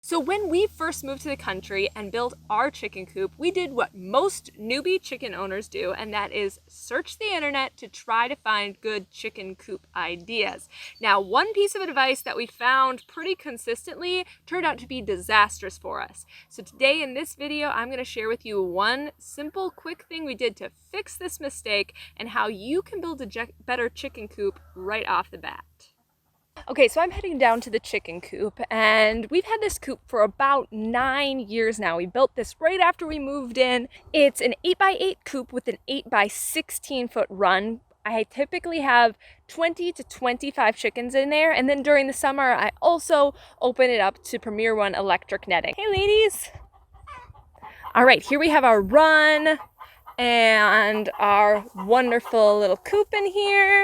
So when we first moved to the country and built our chicken coop, we did what most newbie chicken owners do, and that is search the internet to try to find good chicken coop ideas. Now, one piece of advice that we found pretty consistently turned out to be disastrous for us. So today in this video, I'm going to share with you one simple, quick thing we did to fix this mistake and how you can build a better chicken coop right off the bat. Okay, so I'm heading down to the chicken coop, and we've had this coop for about 9 years now. We built this right after we moved in. It's an 8x8 coop with an 8x16 foot run. I typically have 20 to 25 chickens in there, and then during the summer I also open it up to Premier One electric netting. Hey ladies! All right, here we have our run and our wonderful little coop in here.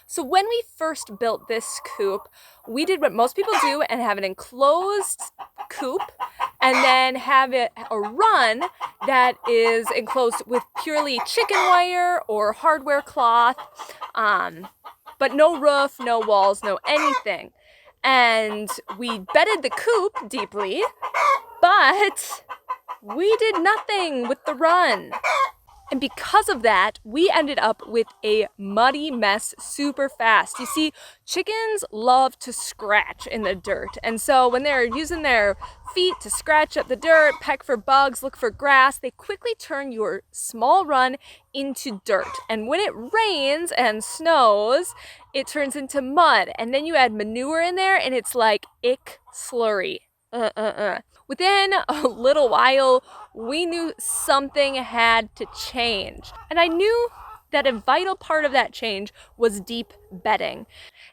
So when we first built this coop, we did what most people do and have an enclosed coop and then have it a run that is enclosed with purely chicken wire or hardware cloth, but no roof, no walls, no anything. And we bedded the coop deeply, but we did nothing with the run. And because of that, we ended up with a muddy mess super fast. You see, chickens love to scratch in the dirt. And so when they're using their feet to scratch up the dirt, peck for bugs, look for grass, they quickly turn your small run into dirt. And when it rains and snows, it turns into mud. And then you add manure in there and it's like ick slurry. Within a little while, we knew something had to change. And I knew that a vital part of that change was deep bedding.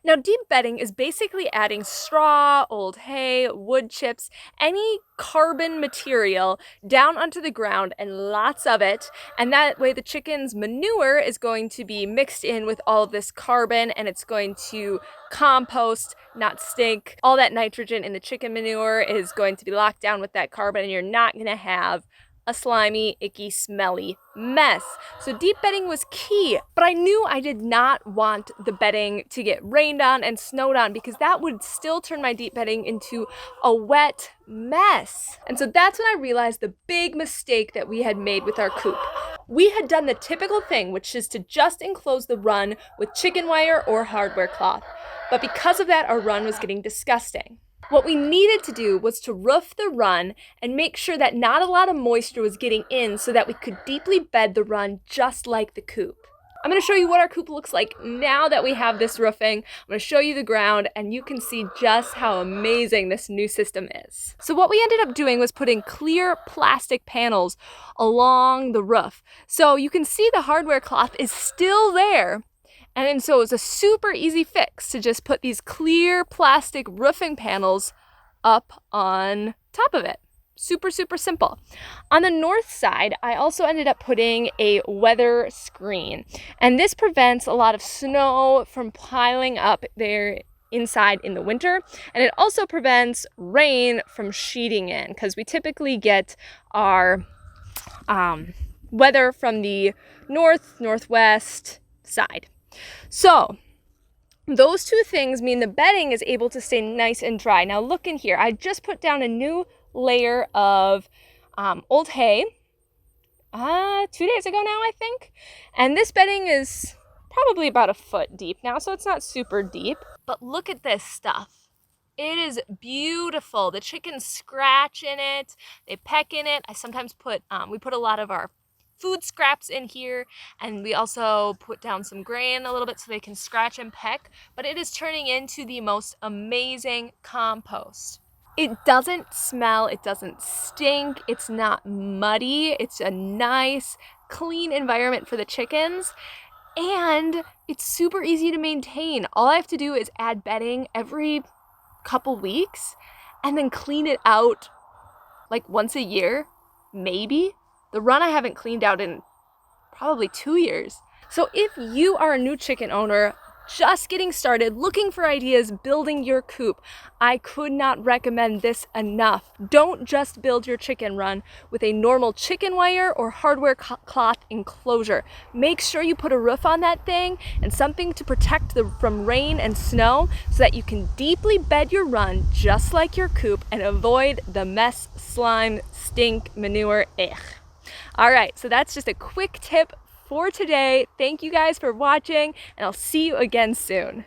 Now, deep bedding is basically adding straw, old hay, wood chips, any carbon material down onto the ground, and lots of it. And that way the chicken's manure is going to be mixed in with all of this carbon, and it's going to compost, not stink. All that nitrogen in the chicken manure is going to be locked down with that carbon, and you're not going to have a slimy, icky, smelly mess. So deep bedding was key, but I knew I did not want the bedding to get rained on and snowed on because that would still turn my deep bedding into a wet mess. And so that's when I realized the big mistake that we had made with our coop. We had done the typical thing, which is to just enclose the run with chicken wire or hardware cloth. But because of that, our run was getting disgusting. What we needed to do was to roof the run and make sure that not a lot of moisture was getting in so that we could deeply bed the run just like the coop. I'm going to show you what our coop looks like now that we have this roofing. I'm going to show you the ground and you can see just how amazing this new system is. So what we ended up doing was putting clear plastic panels along the roof. So you can see the hardware cloth is still there. And so it was a super easy fix to just put these clear plastic roofing panels up on top of it. Super, super simple. On the north side, I also ended up putting a weather screen. And this prevents a lot of snow from piling up there inside in the winter. And it also prevents rain from sheeting in because we typically get our weather from the northwest side. So those two things mean the bedding is able to stay nice and dry. Now look in here. I just put down a new layer of old hay 2 days ago now, I think. And this bedding is probably about a foot deep now, so it's not super deep. But look at this stuff. It is beautiful. The chickens scratch in it. They peck in it. I sometimes we put a lot of our food scraps in here, and we also put down some grain a little bit so they can scratch and peck, but it is turning into the most amazing compost. It doesn't smell, it doesn't stink, it's not muddy, it's a nice, clean environment for the chickens, and it's super easy to maintain. All I have to do is add bedding every couple weeks and then clean it out like once a year, maybe. The run I haven't cleaned out in probably 2 years. So if you are a new chicken owner just getting started, looking for ideas, building your coop, I could not recommend this enough. Don't just build your chicken run with a normal chicken wire or hardware cloth enclosure. Make sure you put a roof on that thing and something to protect from rain and snow so that you can deeply bed your run just like your coop and avoid the mess, slime, stink, manure, ugh. All right, so that's just a quick tip for today. Thank you guys for watching, and I'll see you again soon.